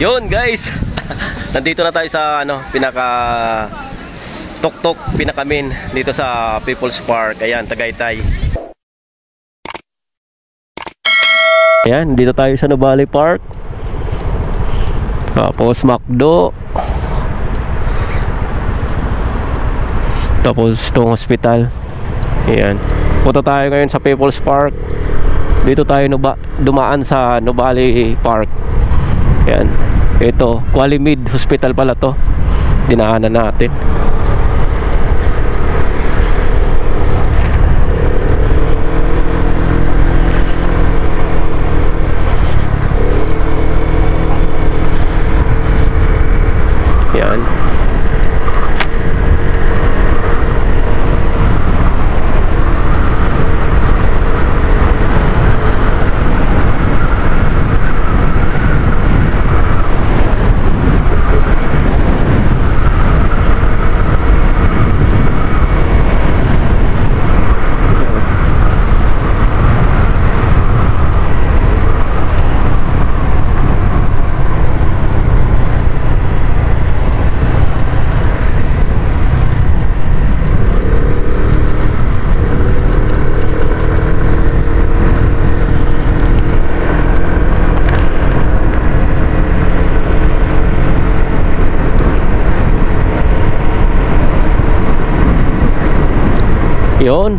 Yun guys, nandito na tayo sa pinaka tuktok, pinakamin dito sa People's Park. Ayan, Tagaytay. Ayan, dito tayo sa Nuvali Park. Tapos McDo. Tapos itong hospital. Ayan. Punta tayo ngayon sa People's Park. Dito tayo dumaan sa Nuvali Park. Ayan. Ito, Qualimid Hospital pala to. Dinaanan natin. Ayan. Yun.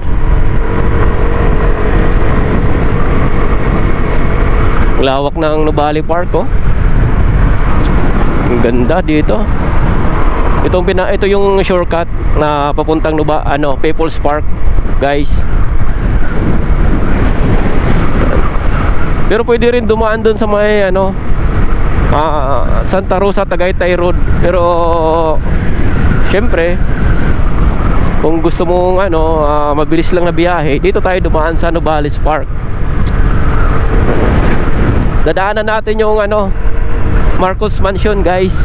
Lawak ng Nuvali Park, oh. Ang ganda dito. Ito yung shortcut na papuntang People's Park, guys. Pero pwede rin dumaan doon sa may Santa Rosa Tagaytay Road. Pero syempre, kung gusto mong mabilis lang na biyahe, dito tayo dumaan sa Nuvali's Park. Dadaanan natin yung Marcos Mansion, guys.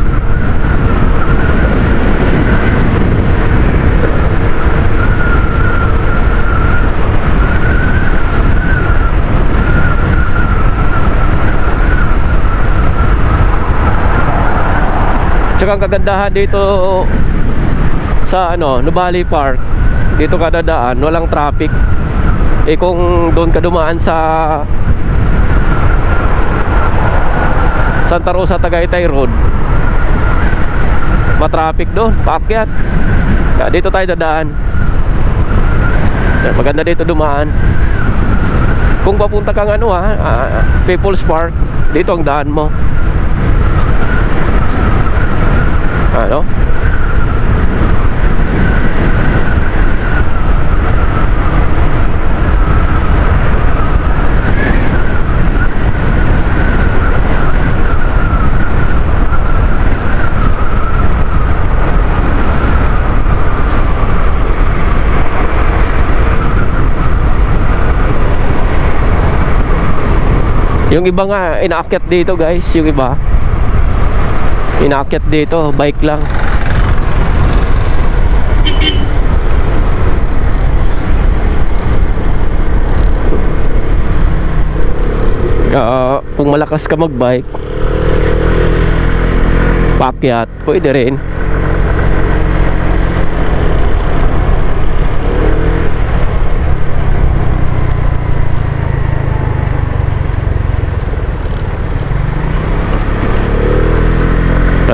Tsaka ang kagandahan dito sa Nuvali Park, dito ka dadaan, walang traffic. Kung doon ka dumaan sa Santa Rosa Tagaytay Road, matraffic doon, paakyat. Kaya dito tayo dadaan. Maganda dito dumaan. Kung papunta kang People's Park, dito ang daan mo. Yung iba nga inaakyat dito, guys. Yung iba inaakyat dito, bike lang. Kung malakas ka magbike, paakyat, pwede rin.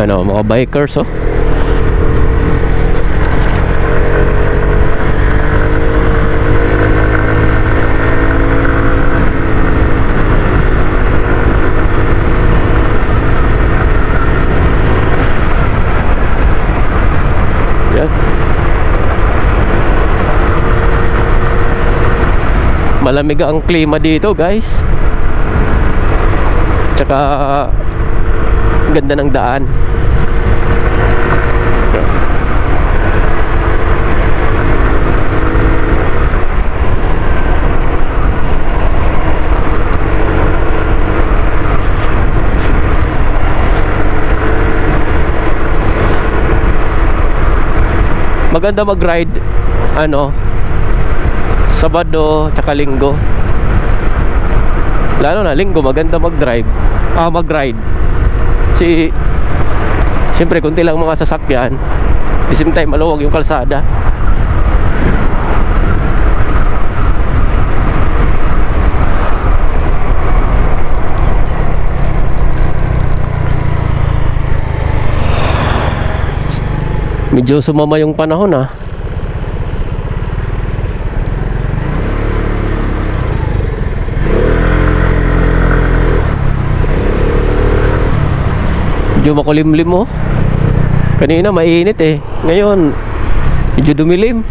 Mga bikers, oh. Yan. Malamig ang klima dito, guys. Tsaka ganda ng daan. Maganda mag-ride Sabado tsaka Linggo. Lalo na Linggo maganda mag-ride. Si siyempre kunti lang mga sasakyan, at the same time maluwag yung kalsada. Medyo sumama yung panahon ah. Medyo makulimlim oh. Kanina mainit eh. Ngayon medyo dumilim.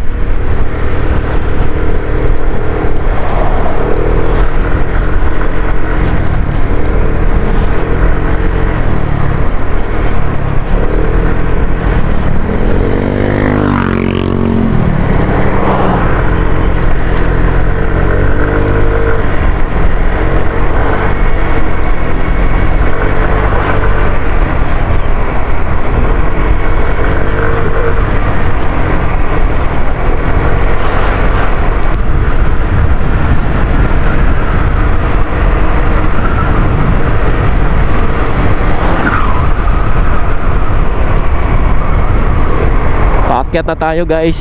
Paakyat na tayo guys.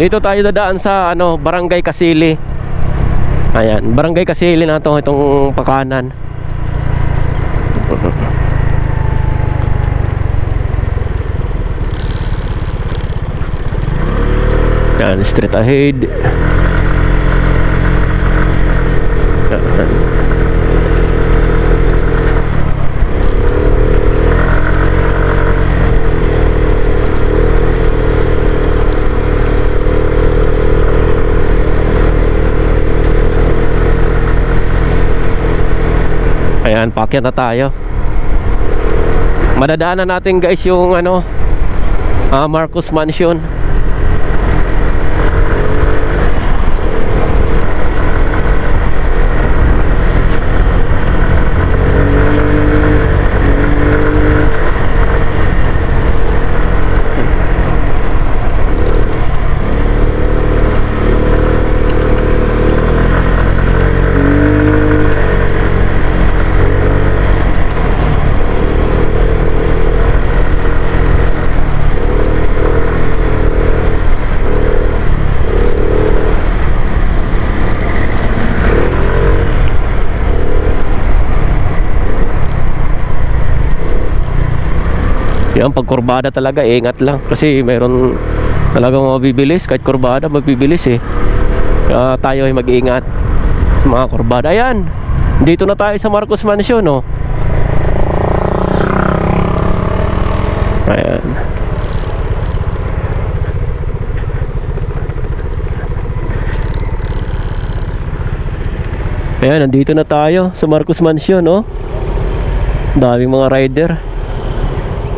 Dito tayo dadaan sa ano, Barangay Kasili. Ayan, Barangay Kasili na to, itong pakanan. Yan, straight ahead. Yan. Ayan, paakyat na tayo. Madadaanan natin guys yung ano, Marcos Mansion. Yan, pag kurbada talaga, ingat lang. Kasi mayroon talagang mabibilis. Kahit kurbada, mabibilis eh. Kaya tayo ay mag-iingat sa mga kurbada. Ayan, dito na tayo sa Marcos Mansion oh. Ayan. Ayan, nandito na tayo sa Marcos Mansion oh. Daming mga rider.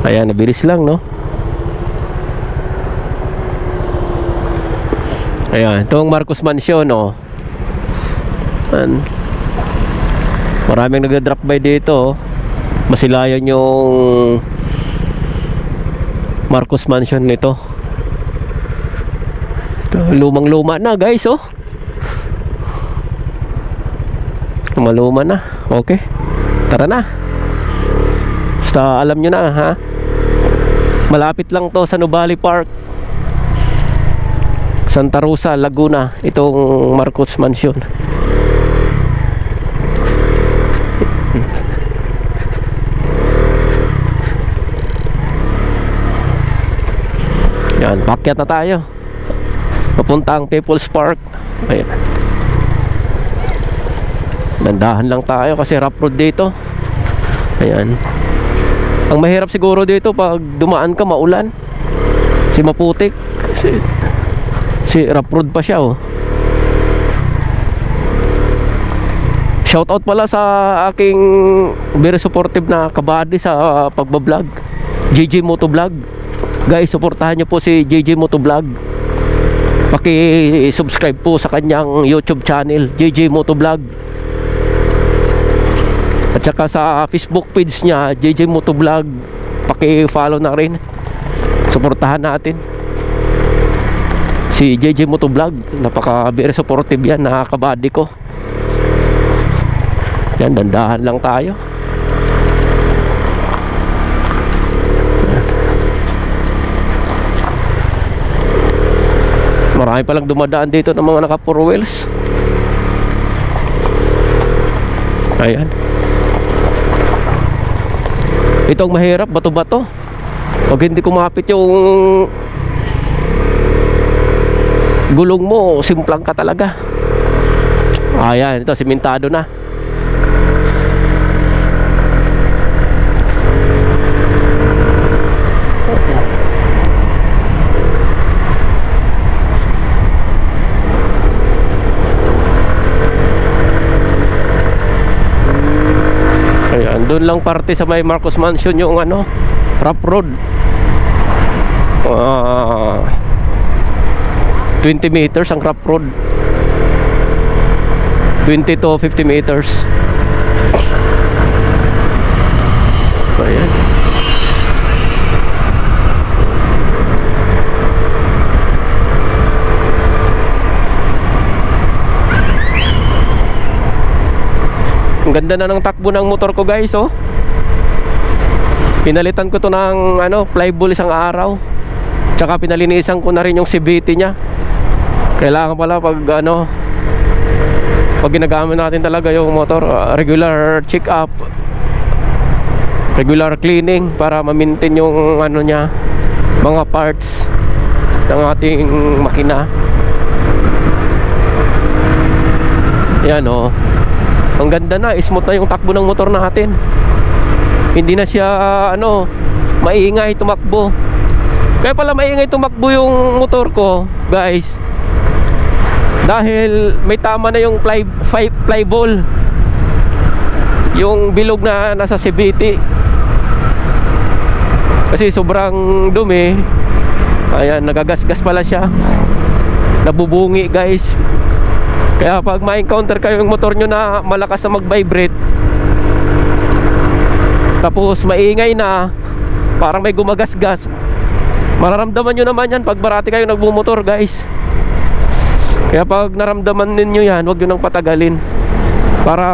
Ayan, nabilis lang no. Ayan, itong Marcos Mansion no. Ayan. Maraming nagda-drop by dito oh. Masilayan yung Marcos Mansion nito. Lumang luma na guys oh. Lumaluma na. Okay, tara na. Basta alam nyo na ha, malapit lang to sa Nuvali Park, Santa Rosa, Laguna, itong Marcos Mansion. Yan, paakyat na tayo papuntang People's Park. Ayan, dandahan lang tayo kasi rough road dito. Ayan, ang mahirap siguro dito pag dumaan ka maulan, si maputik, si rough road pa siya oh. Shoutout pala sa aking very supportive na kabady sa pagbablog, JJ Motovlog. Guys, suportahan nyo po si JJ Motovlog. Paki-subscribe po sa kanyang YouTube channel, JJ Motovlog. At saka sa Facebook page niya, JJ Motovlog, paki-follow na rin. Suportahan natin si JJ Motovlog. Napaka very supportive yan, nakakabady ko. Yan, dandahan lang tayo. Marami palang dumadaan dito ng mga naka 4 wheels. Ayan. Ito ang mahirap, bato-bato. Pag hindi kumapit yung gulong mo, simplang ka talaga. Ayan, ito simentado na. Ayan, doon lang parte sa may Marcos Mansion yung ano, rough road. 20 meters ang rough road. 20 to 50 meters. Ayan. Ang ganda na ng takbo ng motor ko, guys, oh. Pinalitan ko to ng ano, flyball isang araw. Tsaka pinalinisan ko na rin yung CVT nya. Kailangan pala pag ano, pag ginagamit natin talaga yung motor, regular check up, regular cleaning para ma-maintain yung ano nya, mga parts ng ating makina. Yan, oh. Ang ganda na, smooth na yung takbo ng motor natin. Hindi na siya ano, maingay tumakbo. Kaya pala maingay tumakbo yung motor ko, guys, dahil may tama na yung flyball, yung bilog na nasa CVT. Kasi sobrang dumi. Ayan, nagagasgas pala siya, nabubungi, guys. Kaya pag ma-encounter kayo yung motor nyo na malakas na mag-vibrate, tapos maingay na, parang may gumagasgas, mararamdaman nyo naman yan pag marati kayo nagbumotor, guys. Kaya pag naramdaman ninyo yan, huwag nyo nang patagalin, para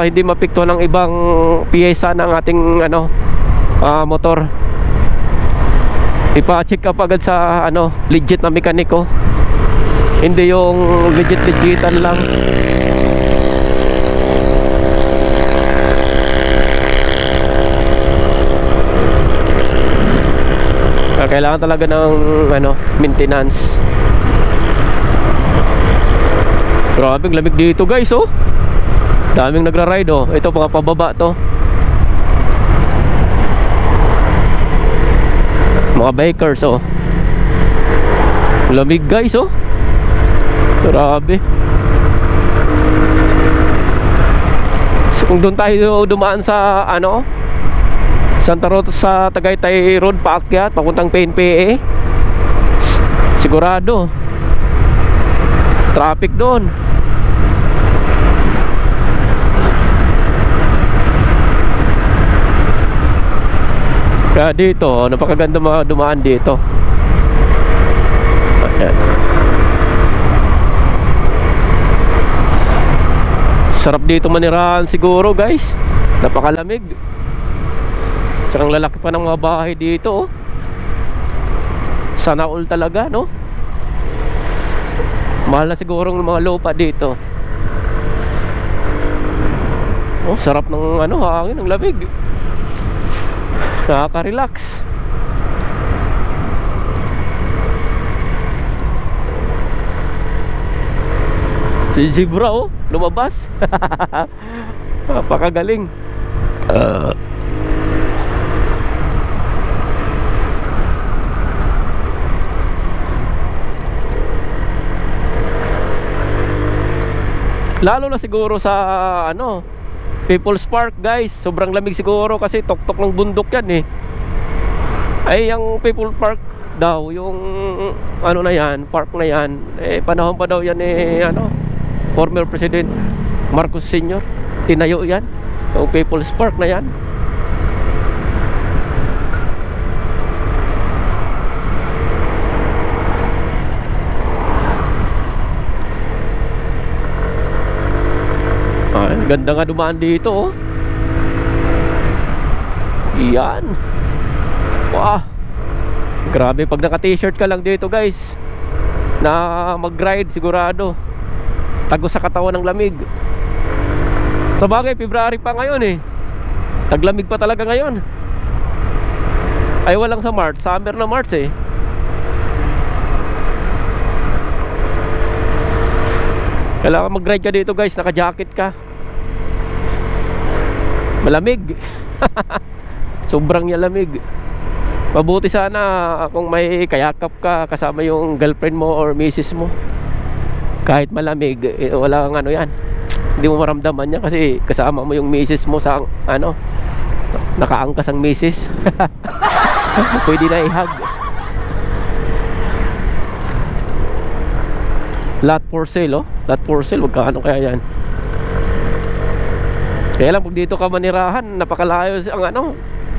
hindi mapikto ng ibang piyesa ng ating ano, motor. Ipa-check up agad sa ano, legit na mekaniko, hindi yung legit-legitan lang. Kailangan talaga ng ano, maintenance. Grabe, lamig dito, guys, oh. Daming nagra-ride, oh. Ito mga pababa to, mga bikers, oh. Lamig, guys, oh. Grabe. So, kung doon tayo dumaan sa ano, Santa Rosa, sa Tagaytay Road paakyat papuntang PNPA, sigurado traffic doon. Kaya dito, napakaganda dumaan dito. Ayan. Sarap dito manirahan siguro, guys. Napakalamig. Tsaka ang lalaki pa ng mga bahay dito, oh. Sana all talaga, no? Mahal na siguro ng mga lupa dito. Oh, sarap ng ano, hangin, ng lamig. Nakaka-relax. Si zebra, oh, lumabas. Napakagaling. Lalo na siguro sa ano, People's Park, guys. Sobrang lamig siguro kasi tuktok ng bundok yan, eh. Ay, yung People's Park daw, yung ano na yan, park na yan, eh, panahon pa daw yan, eh, ano, former President Marcos Sr. tinayo yan, yung People's Park na yan. Ganda nga dumaan dito, oh. Yan. Wah, grabe pag naka t-shirt ka lang dito, guys. na mag-ride sigurado. Tagos sa katawan ng lamig. Sa bagay, February pa ngayon eh. Taglamig pa talaga ngayon. Ay walang sa March, summer na March eh. Kailangan mag-ride ka dito guys, naka-jacket ka. Malamig. Sobrang lamig. Mabuti sana kung may kayakap ka kasama yung girlfriend mo or misis mo. Kahit malamig, walang ano yan, hindi mo maramdaman yan kasi kasama mo yung misis mo sa ano, nakaangkas ang misis. Pwede na i-hug. Lot for sale, oh. Lot for sale, magkano kaya yan? Kaya lang pag dito ka manirahan, napakalayo ang ano,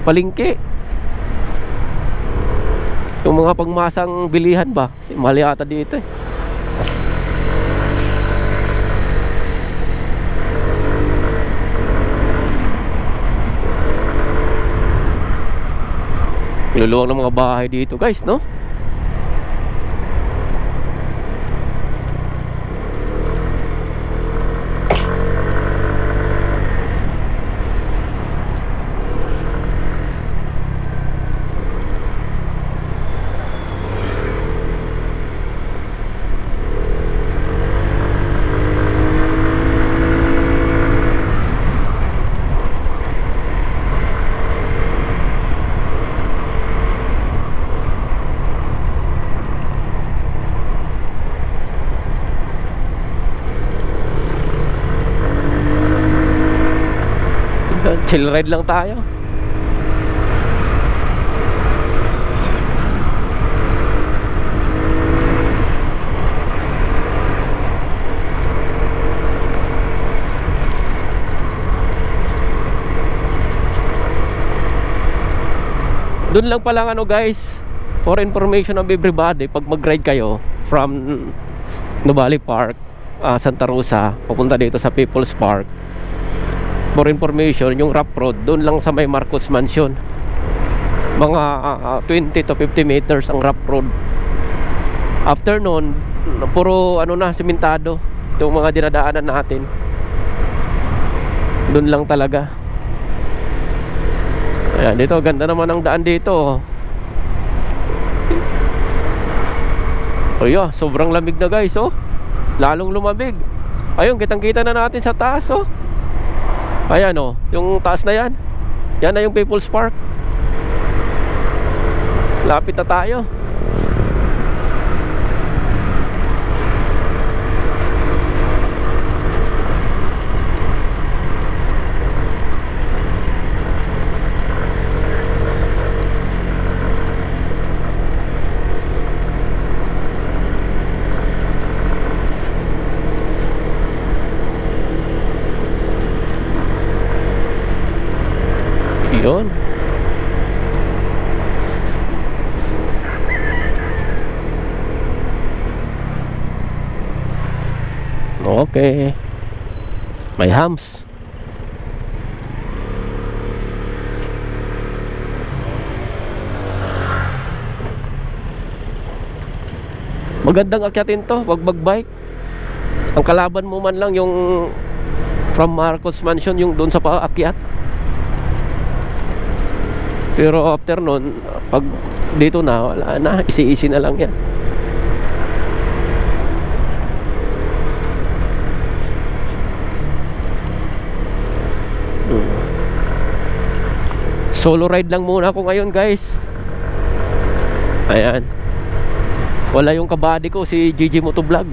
palengke. Yung mga pangmasang bilihan ba, kasi mahal yata dito eh. Luluwang ng mga bahay dito guys, no? Chill ride lang tayo. Doon lang palang ano guys, for information of everybody, pag mag-ride kayo from Nuvali Park, Santa Rosa, papunta dito sa People's Park, for information, yung rough road doon lang sa may Marcos Mansion, mga 20 to 50 meters ang rough road. After nun, puro ano na, simentado itong mga dinadaanan natin. Doon lang talaga. Ayan, dito ganda naman ang daan dito. Ayan, sobrang lamig na guys, oh. Lalong lumamig. Ayun, kitang kita na natin sa taas, oh. Ayan o, yung taas na yan. Yan na yung People's Park. Lapit na tayo. Yun. Okay. May hams. Magandang akyatin to, wag magbike. Ang kalaban mo man lang yung from Marcos Mansion, yung doon sa paakyat. Pero after nun, pag dito na, wala na, isi-isi na lang yan. Solo ride lang muna ako ngayon guys. Ayan. Wala yung kabady ko, si Gigi Motovlog.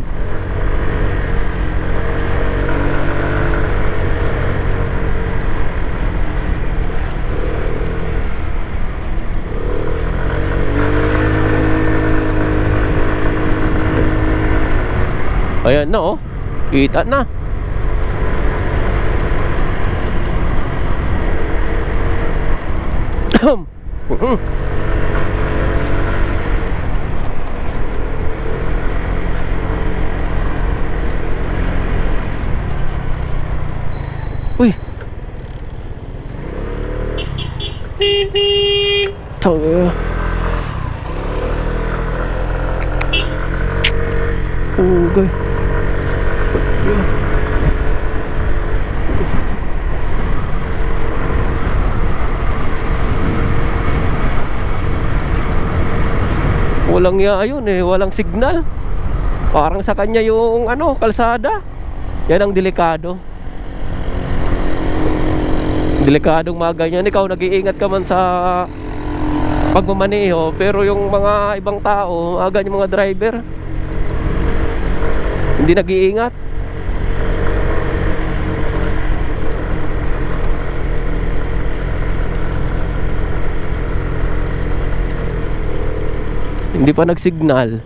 Ayan na oh, kita na. Uy, tawag. Okay. Walang ayun eh, walang signal. Parang sa kanya yung ano, kalsada. Yan ang delikado. Delikadong mga ganyan. Ikaw nag-iingat ka man sa pagmamaneho, pero yung mga ibang tao, mga ganyan mga driver, hindi nag-iingat. Hindi pa nagsignal.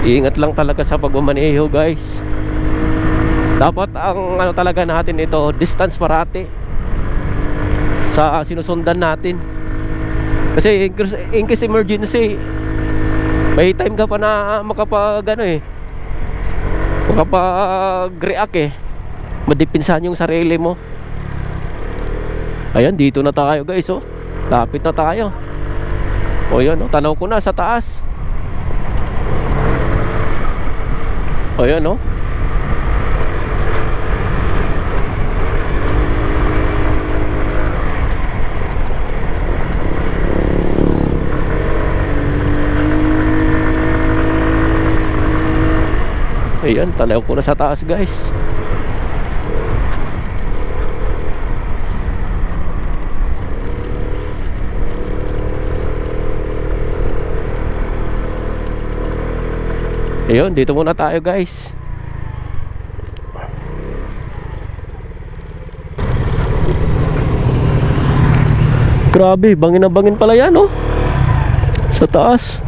Iingat lang talaga sa pagmamaneho, guys. Dapat ang ano talaga natin ito, distance parati sa sinusundan natin. Kasi in case emergency, may time ka pa na makapag ano eh, makapag-react eh, madipinsahan yung sarili mo. Ayan, dito na tayo guys, oh. Lapit na tayo. O yan, oh, tanaw ko na sa taas. O yan, oh. Ayan, tanaw ko na sa taas guys. Ayun, dito muna tayo guys. Grabe, bangin na bangin pala yan, oh. Sa taas.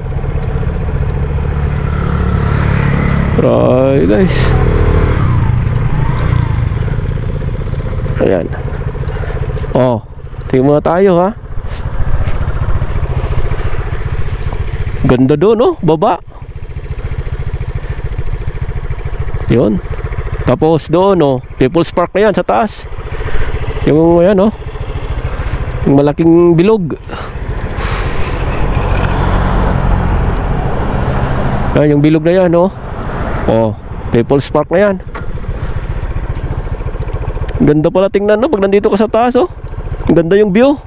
Right guys. Ayan. Oh, tingin muna tayo ha. Ganda doon, oh, baba. Yun. Tapos doon, oh, People's Park na yan sa taas. Yung ayan, oh, yung malaking bilog. Ayan, yung bilog na yan, oh. Oh, People's Park na yan. Ganda pala tingnan, no, pag nandito ka sa taas, oh. Ganda yung view.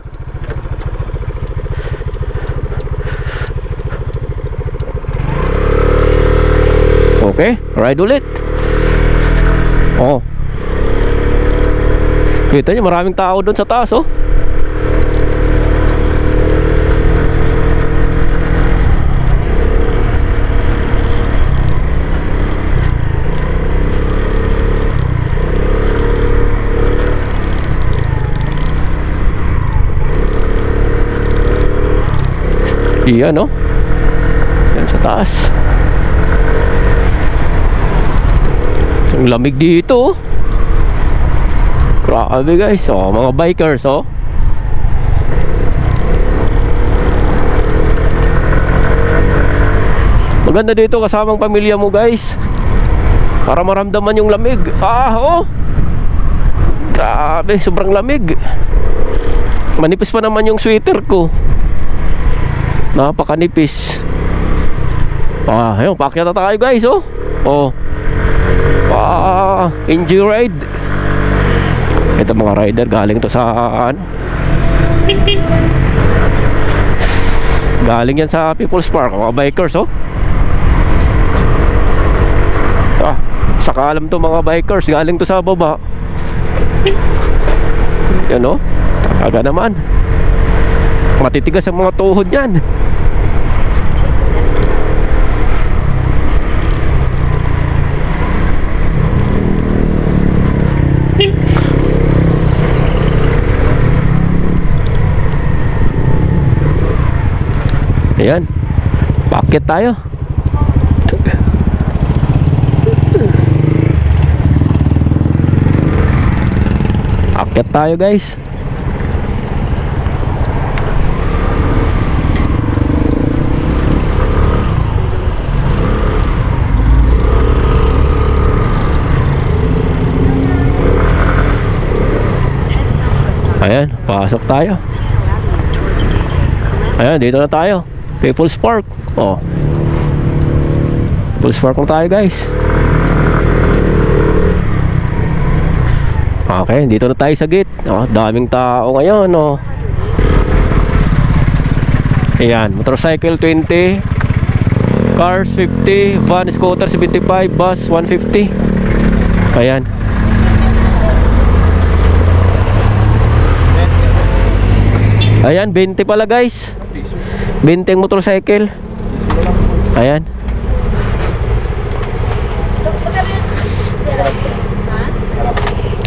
Okay, ride ulit. Oh, kita nyo, maraming tao doon sa taas, oh. Iyan, no? Yan sa taas. Ang lamig dito, oh. Grabe guys, oh, mga bikers, oh. Maganda dito kasamang pamilya mo guys, para maramdaman yung lamig. Ah, oh. Grabe, sobrang lamig. Manipis pa naman yung sweater ko. Napakanipis. Ah, ayun, paakyat na tayo guys, oh. Oh. Enjoy ride. Ito mga rider, galing to sa ano, galing yan sa People's Park, mga bikers, oh. Ah, saka alam to mga bikers, galing to sa baba. Yan, oh. Aga naman, matitigas ang mga tuhod yan. Akyat tayo. Akyat tayo guys. Ayan, pasok tayo. Ayan, dito na tayo. People's Park. Oh. People's Park na tayo guys. Okay, dito na tayo sa gate. Oh, daming tao ngayon, oh. Ayan, motorcycle 20, cars 50, van, scooter 75, bus 150. Ayan. Ayan, 20 pala guys. 20 ang motorcycle. Ayan.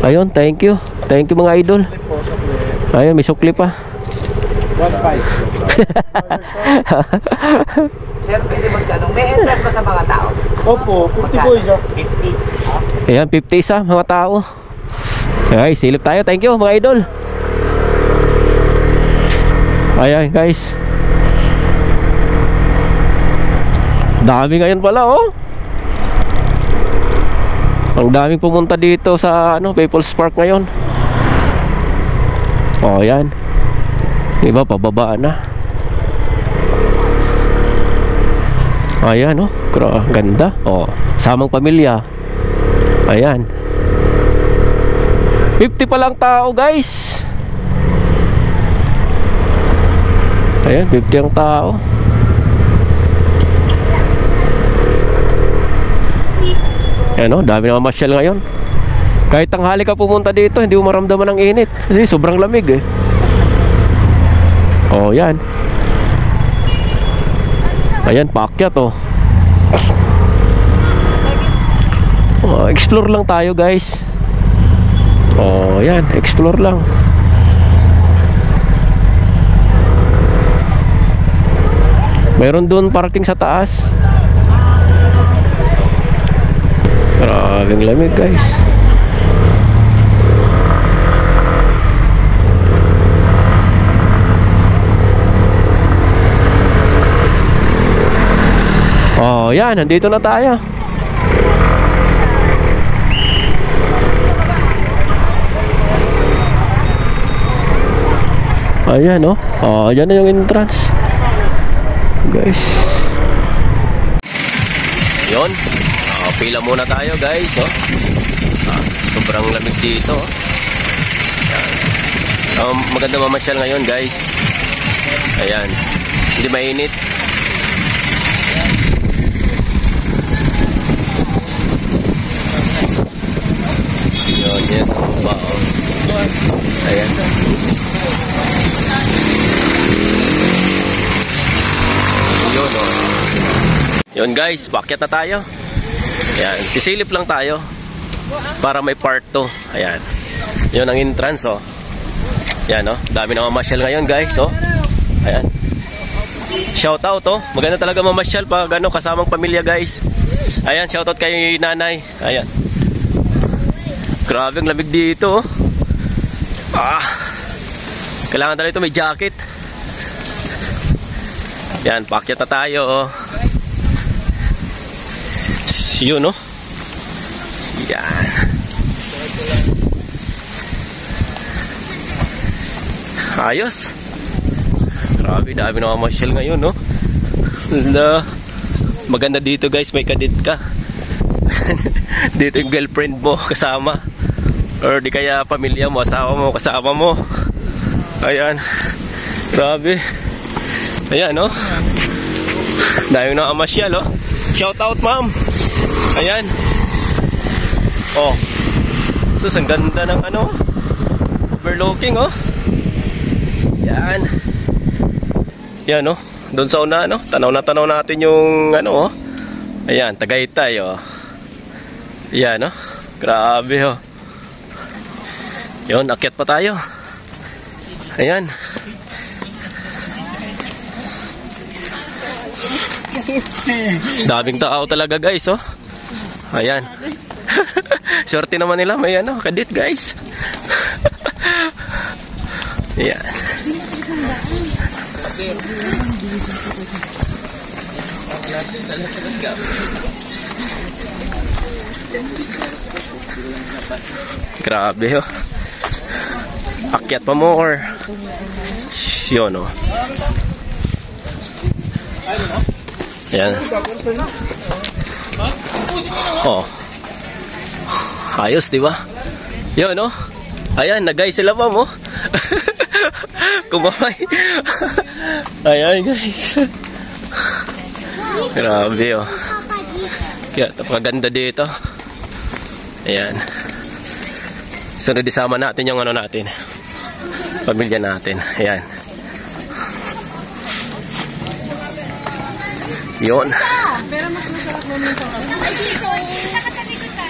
Ayun, thank you. Thank you mga idol. Ayun, may sukli pa. 1.5. Sir, pwede magtanong, may entrance ba sa mga tao? Opo, 50 po isa. 50. Ayan, 50 isa mga tao. Okay, silip tayo. Thank you mga idol. Ayan guys, dami ngayon pala, oh. Ang daming pumunta dito sa People's Park ngayon. Oh, yan. Iba pababa na. Ayan, oh. Ganda. Oh, samang pamilya. Ayan. 50 pa lang tao guys. Ayan, 50 ang tao. Ayan, oh, dami na mamasyal ngayon. Kahit tanghali ka pumunta dito, hindi mo maramdaman ang init. Kasi sobrang lamig eh. Oh, yan. Ayan, paakyat oh. Oh, explore lang tayo guys. Oh, yan, explore lang. Meron doon parking sa taas. Maraming lamig guys. Oh, yan, nandito na tayo. Ayan, oh. Oh, yan na yung entrance. Guys. Yon. Pila muna tayo, guys, oh. Sobrang lamig dito, oh. Maganda mamasyal ngayon, guys. Ayan. Hindi mainit. Yon, yan. Wow. Ayan. Yun, oh. Yun guys, paakyat na tayo. Ayan, sisilip lang tayo para may part 2. Ayan. Yun ang entrance, oh. Ayan, oh. Dami na mamasyal ngayon guys, oh. Ayan. Shout out, oh. Maganda talaga mamasyal pag kasamang pamilya guys. Ayan, shout out kay nanay. Ayan. Grabe ang lamig dito, oh. Kailangan talaga ito may jacket. Yan, paakyat na tayo, oh. Yun, oh. Yan. Ayos. Grabe, dami na mamasyal ngayon, no? Maganda dito guys, may kadit ka. Dito yung girlfriend mo kasama, or di kaya pamilya mo, asawa mo kasama mo. Ayan. Grabe. Ayan, no? Dami na mamasyal, oh. Shout out, ma'am. Ayan. Oh. Sus, ang ganda ng overlooking, oh. Yan. Yan, oh. Doon sa una, tanaw na tanaw natin yung oh. Ayan, Tagaytay, oh. Yan, oh. Grabe, oh. Yun, akyat pa tayo. Ayan. Daming tao talaga guys, oh. Ayan. Shorty naman nila, may ano, kadit guys. Ayan. Grabe, oh. Akyat pa more. Yun, oh. Ayan. Oh. Ayos, di ba? Yun, oh. Ayan, nagay sila pa mo. Kumamay. Ayan, guys. Grabe, oh. Kaya, napakaganda dito. Ayan. Sunod isama natin yung ano natin. Pamilya natin. Ayan. Yun.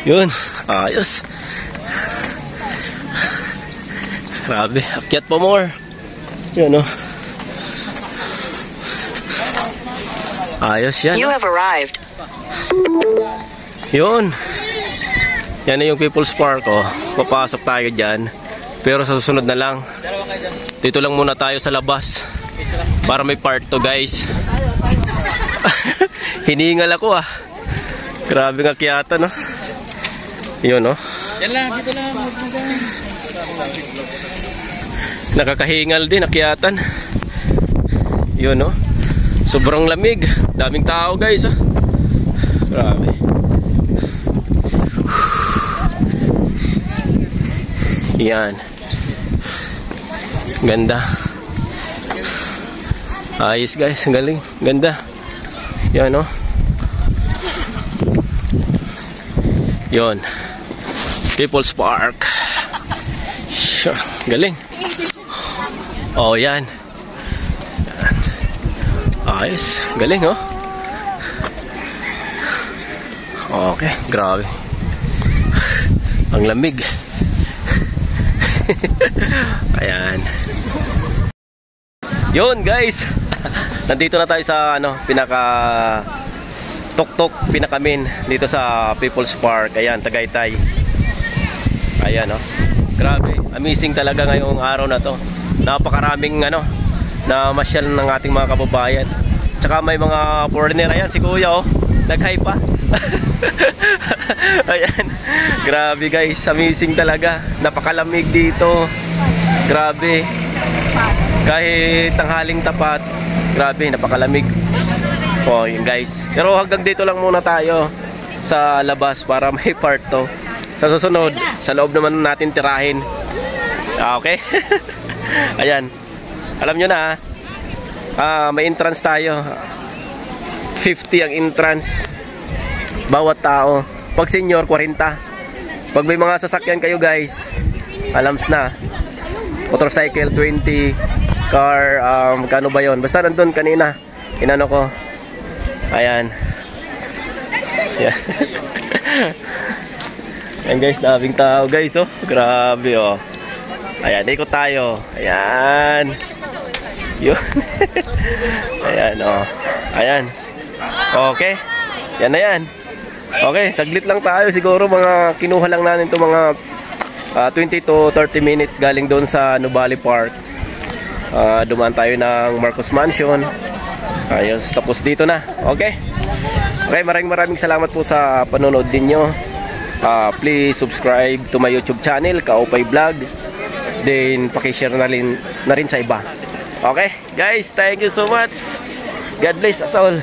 Yun. Ayos. Grabe. Akyat pa more. Yun, oh. Ayos yan. You have arrived. Yun. Yan na yung People's Park, oh. Papasok tayo dyan. Pero sa susunod na lang. Dito lang muna tayo sa labas. Para may part to, guys. Hiningal ako, ah. Grabe ng akyatan, no? Yun, oh. Yan lang, dito lang. Nakakahingal din, akyatan. Yun, oh. Sobrang lamig. Daming tao, guys, ah. Grabe. Yan. Ganda. Ayos, guys. Galing. Ganda. Yan, oh. Yun. People's Park. Sure. Galing. Oh, yan. Yan. Ayos. Galing, oh. Okay. Grabe. Ang lamig. Ayan. Yun, guys. Nandito na tayo sa ano, pinaka tuktok, pinakamin dito sa People's Park. Ayan, Tagaytay. Ayan, oh. Grabe, amazing talaga ngayong araw na to. Napakaraming ano, na masyal ng ating mga kababayan. Tsaka may mga foreigner. Ayan, si Kuya, oh. Nag-hi pa. Ayan. Grabe, guys, amazing talaga. Napakalamig dito. Grabe. Kahit tanghaling tapat, grabe, napakalamig. Oh, yun, guys. Pero hanggang dito lang muna tayo sa labas para may part to. Sa susunod, sa loob naman natin tirahin. Okay? Ayan. Alam nyo na, may entrance tayo. 50 ang entrance. Bawat tao. Pag senior, 40. Pag may mga sasakyan kayo, guys, alams na. Motorcycle, 20. Car, kano ba yun? Basta nandun kanina. Inano ko. Ayan. Ayan. Ayan, guys, daming tao, guys, oh. Grabe, oh. Ayan, ikot tayo. Ayan. Yun. Ayan, oh. Ayan. Okay. Yan na yan. Okay, saglit lang tayo. Siguro mga kinuha lang natin ito mga 20 to 30 minutes galing doon sa Nuvali Park. Dumaan tayo ng Marcos Mansion. Ayos, tapos dito na. Okay. Okay, maraming salamat po sa panonood din nyo. Please subscribe to my YouTube channel, Kaopay Vlog. Then paki-share na rin sa iba. Okay, guys, thank you so much. God bless us all.